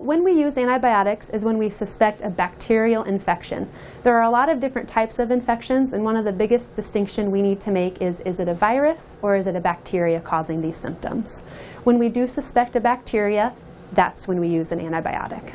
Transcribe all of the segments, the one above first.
When we use antibiotics is when we suspect a bacterial infection. There are a lot of different types of infections, and one of the biggest distinctions we need to make is it a virus or is it a bacteria causing these symptoms? When we do suspect a bacteria, that's when we use an antibiotic.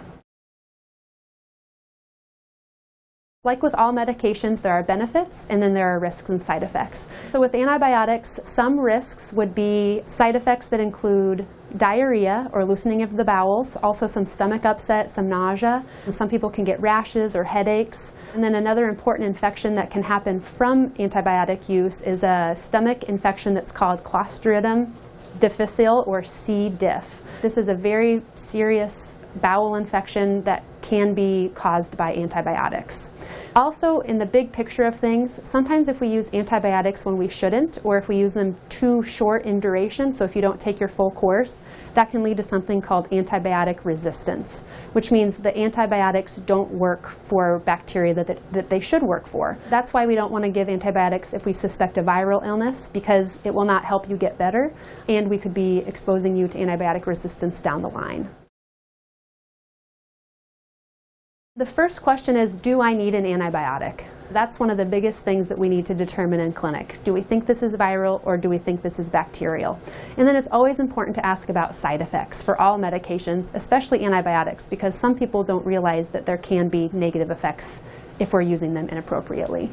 Like with all medications, there are benefits and then there are risks and side effects. So with antibiotics, some risks would be side effects that include diarrhea or loosening of the bowels, also some stomach upset, some nausea. Some people can get rashes or headaches. And then another important infection that can happen from antibiotic use is a stomach infection that's called Clostridium Difficile or C. diff. This is a very serious bowel infection that can be caused by antibiotics. Also, in the big picture of things, sometimes if we use antibiotics when we shouldn't, or if we use them too short in duration, so if you don't take your full course, that can lead to something called antibiotic resistance, which means the antibiotics don't work for bacteria that they should work for. That's why we don't want to give antibiotics if we suspect a viral illness, because it will not help you get better, and we could be exposing you to antibiotic resistance down the line. The first question is, do I need an antibiotic? That's one of the biggest things that we need to determine in clinic. Do we think this is viral or do we think this is bacterial? And then it's always important to ask about side effects for all medications, especially antibiotics, because some people don't realize that there can be negative effects if we're using them inappropriately.